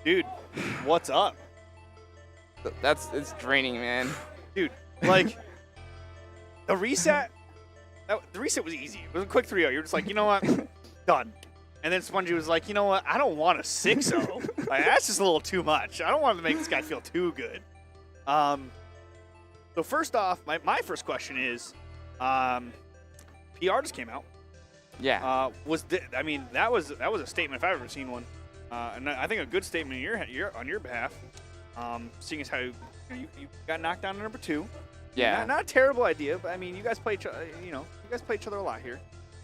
Dude, what's up? It's draining, man. Dude, like, the reset was easy. It was a quick 3-0. You're just like, you know what? Done. And then Spongy was like, you know what? I don't want a 6-0. Like, that's just a little too much. I don't want to make this guy feel too good. So first off, my first question is, PR just came out. Yeah. That was a statement if I've ever seen one, and I think a good statement on your behalf. Seeing as how you got knocked down to number 2. Yeah. Not a terrible idea, but I mean, you guys play each other a lot here.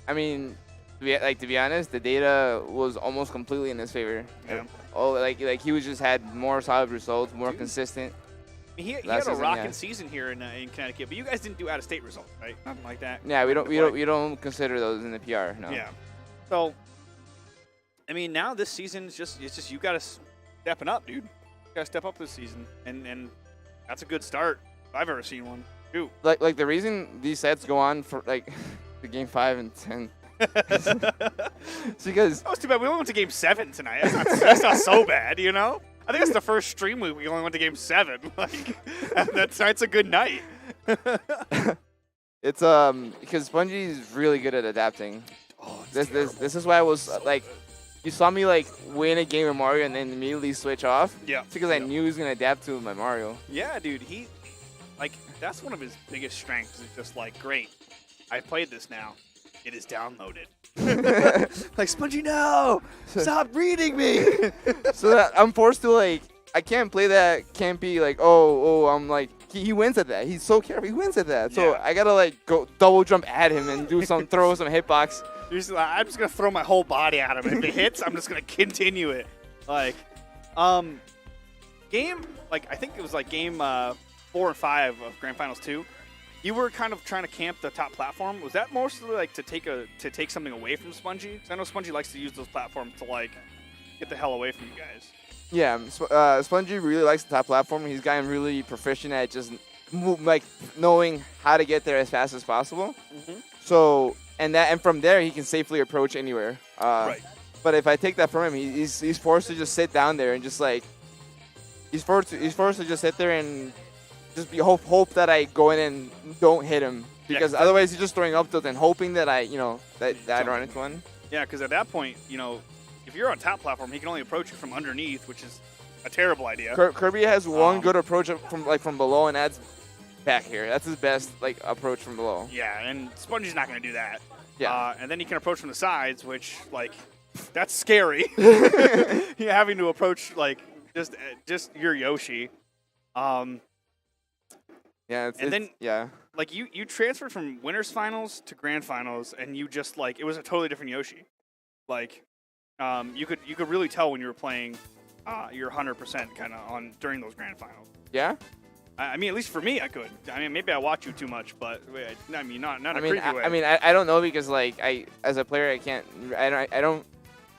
I mean, to be honest, the data was almost completely in his favor. Yeah. Oh, like he was just had more solid results, more consistent. He had a rocking season here in Connecticut, but you guys didn't do out-of-state results, right? Nothing like that. Yeah, we don't consider those in the PR. No. Yeah. So, I mean, now this season is just you got to stepping up, dude. You got to step up this season, and that's a good start if I've ever seen one. Dude. Like the reason these sets go on for like the game 5 and 10. It's because that was too bad. We only went to game 7 tonight. That's not so bad, you know. I think that's the first stream we only went to game 7. Like, tonight's a good night. It's because Spongie's really good at adapting. Oh, this is why I was like, you saw me like win a game of Mario and then immediately switch off. Yeah. It's because I knew he was gonna adapt to my Mario. Yeah, dude. That's one of his biggest strengths. Is just like, great, I played this now. It is downloaded. Like, Spongy, no! Stop reading me! So that I'm forced to, like, I can't play that, can't be like, I'm like, he wins at that. He's so careful, he wins at that. So Yeah. I gotta, like, go double jump at him and do throw some hitbox. I'm just going to throw my whole body at him. If it hits, I'm just going to continue it. Like, game, like, I think it was like game 4 and 5 of Grand Finals 2. You were kind of trying to camp the top platform. Was that mostly like to take something away from Spongy? Because I know Spongy likes to use those platforms to like get the hell away from you guys. Yeah, Spongy really likes the top platform. He's gotten really proficient at just knowing how to get there as fast as possible. Mm-hmm. So and from there he can safely approach anywhere. Right. But if I take that from him, he's forced to just sit down there and just like he's forced to just sit there and just hope that I go in and don't hit him, because otherwise he's just throwing up tilt and hoping that I run into one. Yeah, because at that point, if you're on top platform, he can only approach you from underneath, which is a terrible idea. Kirby has one good approach from below, and that's back here. That's his best approach from below. Yeah, and Spongy's not going to do that. Yeah. And then he can approach from the sides, which that's scary. You're having to approach just your Yoshi. Yeah, you transferred from winners finals to grand finals, and you just it was a totally different Yoshi. You could really tell when you were playing your 100% kind of on during those grand finals. Yeah. I mean, at least for me, I could. I mean, maybe I watch you too much, but I mean, not a creepy way. I mean, I don't know, because as a player,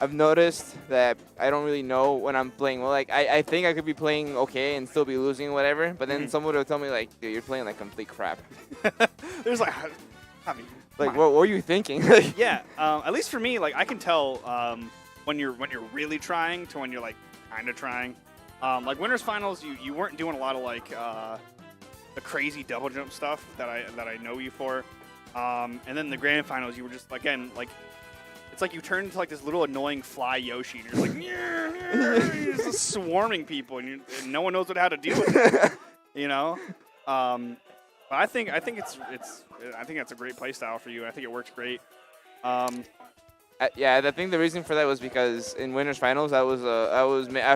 I've noticed that I don't really know when I'm playing well. I think I could be playing okay and still be losing or whatever, but then someone will tell me dude, you're playing complete crap. There's what were you thinking? Yeah, at least for me, I can tell when you're really trying to when you're kind of trying. Winners finals, you weren't doing a lot of the crazy double jump stuff that I know you for, and then the grand finals, you were just it's like you turn into this little annoying fly Yoshi, and you're just swarming people, and no one knows how to deal with it. But I think that's a great play style for you. I think it works great. Yeah, I think the reason for that was because in winners finals, I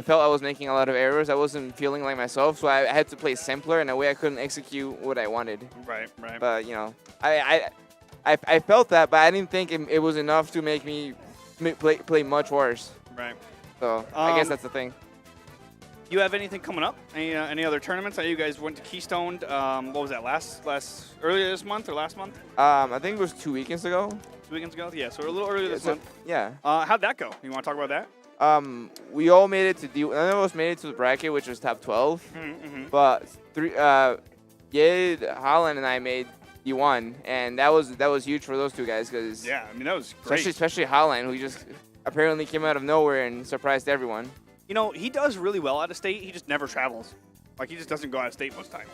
felt I was making a lot of errors. I wasn't feeling like myself, so I had to play simpler, and in a way I couldn't execute what I wanted. Right. But I felt that, but I didn't think it was enough to make me play much worse. Right. So I guess that's the thing. You have anything coming up? Any other tournaments? I know you guys went to Keystone. What was that? Earlier this month or last month? I think it was 2 weekends ago. 2 weekends ago? Yeah, so we're a little earlier this month. Yeah. How'd that go? You want to talk about that? We all made it to none of us made it to the bracket, which was top 12. Mm-hmm. But Yid, Holland, and I made D1, and that was huge for those two guys, because yeah, I mean that was great. Especially Holland, who just apparently came out of nowhere and surprised everyone. You know, he does really well out of state. He just never travels. Like, he just doesn't go out of state most time.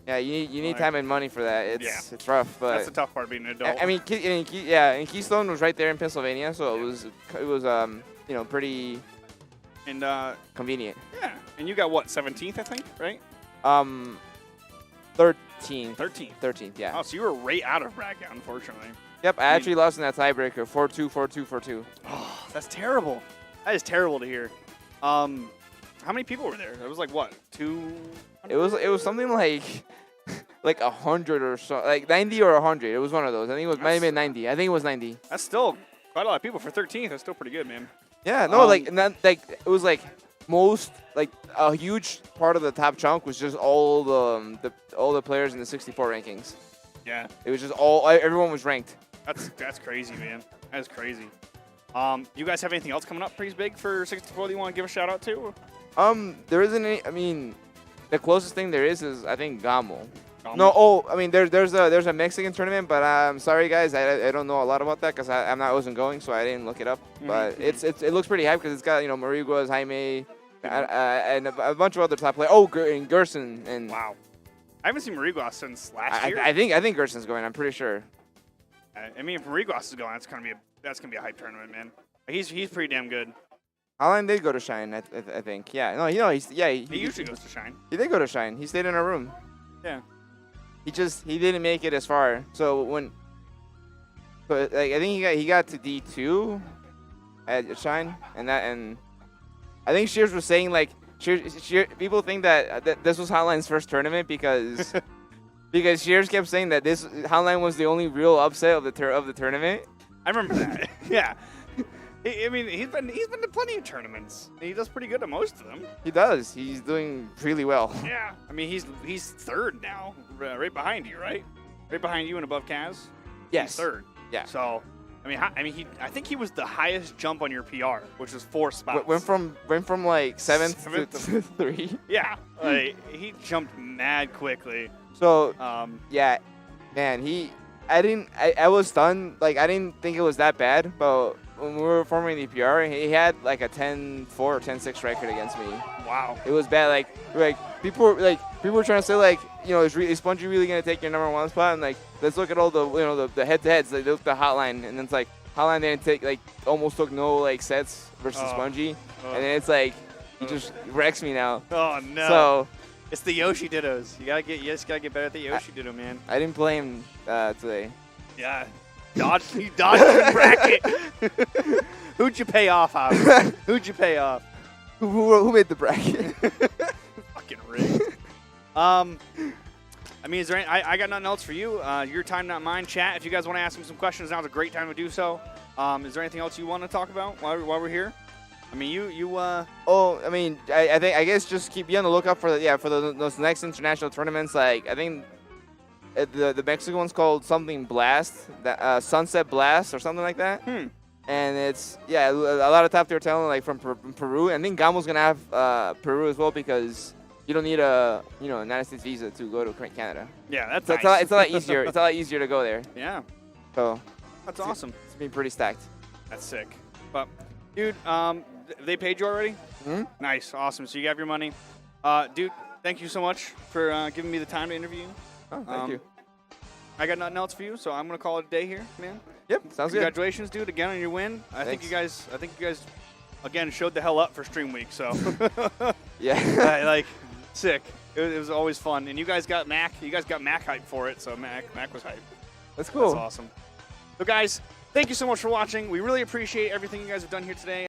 Yeah, you need time and money for that. It's rough, but that's the tough part of being an adult. I mean, and Keystone was right there in Pennsylvania, so it was you know, pretty and convenient. Yeah, and you got what, 17th, I think, right? 13th. 13th, yeah. Oh, so you were right out of bracket, unfortunately. Yep, I actually lost in that tiebreaker, 4-2, 4-2, 4-2. Oh, that's terrible. That is terrible to hear. How many people were there? It was like what, 200? It was something like 100 or so, like 90 or 100. It was one of those. I think it was might have been 90. I think it was 90. That's still quite a lot of people for 13th. That's still pretty good, man. Yeah, no, it was like most, like a huge part of the top chunk was just all the players in the 64 rankings. Yeah. It was just everyone was ranked. That's crazy, man. That is crazy. You guys have anything else coming up pretty big for 64 that you want to give a shout out to? There isn't any. I mean, the closest thing there is I think Gamo. Gamo? I mean there's a Mexican tournament, but I'm sorry guys, I don't know a lot about that because I wasn't going, so I didn't look it up. But it looks pretty hype because it's got, you know, Mariguas, Jaime, and a bunch of other top players. Oh, and Gerson and wow. I haven't seen Mariguas since last year. I think Gerson's going. I'm pretty sure. I mean, if Mariguas is going, that's gonna be a hype tournament, man. He's pretty damn good. Holland did go to Shine, I think. Yeah, no, you know, he usually goes to Shine. He did go to Shine. He stayed in our room. Yeah. He didn't make it as far. But like I think he got to D2 at Shine, and I think Shears was saying like people think that this was Hotline's first tournament because because Shears kept saying that this Hotline was the only real upset of the tournament. I remember that. Yeah. I mean, he's been to plenty of tournaments. He does pretty good at most of them. He does. He's doing really well. Yeah. I mean, he's third now, right behind you, right? Right behind you and above Kaz. Yes. He's third. Yeah. So, I think he was the highest jump on your PR, which was 4 spots. Went from like 7th to 3. Yeah. Like, he jumped mad quickly. So yeah, man, I was stunned. Like I didn't think it was that bad, but when we were forming the PR, he had like a 10-4 or 10-6 record against me. Wow. It was bad. Like people were trying to say like, you know, is Spongy really gonna take your #1 spot? And like, let's look at all the, you know, the head-to-heads. Like, they looked at Hotline, and then it's like Hotline didn't take, like, almost took no like sets versus Spongy, and then it's like he just wrecks me now. Oh no. So it's the Yoshi Dittos. You just gotta get better at the Yoshi Ditto, man. I didn't play him today. Yeah. You dodged the bracket. Who'd you pay off, Howard? Who'd you pay off? Who made the bracket? Fucking rigged. I mean, is there any, I got nothing else for you. Your time, not mine. Chat, if you guys want to ask him some questions, now's a great time to do so. Is there anything else you want to talk about while we're here? I mean, Oh, I mean, I guess just be on the lookout for those next international tournaments. Like I think the Mexican one's called something Blast, Sunset Blast or something like that. And it's a lot of top tier talent like from Peru. I think Gamo's gonna have Peru as well because you don't need a United States visa to go to Canada. Yeah, that's nice. It's a lot easier. It's a lot easier to go there. Yeah. So that's awesome. It's been pretty stacked. That's sick. But dude, they paid you already? Mm-hmm. Nice, awesome. So you have your money. Dude, thank you so much for giving me the time to interview you. Oh, thank you. I got nothing else for you, so I'm gonna call it a day here, man. Yep, sounds good. Congratulations, dude, again on your win. I think you guys again showed the hell up for Stream Week. So yeah, like sick. It was always fun, and you guys got Mac. You guys got Mac hype for it, so Mac was hype. That's cool. That's awesome. So guys, thank you so much for watching. We really appreciate everything you guys have done here today.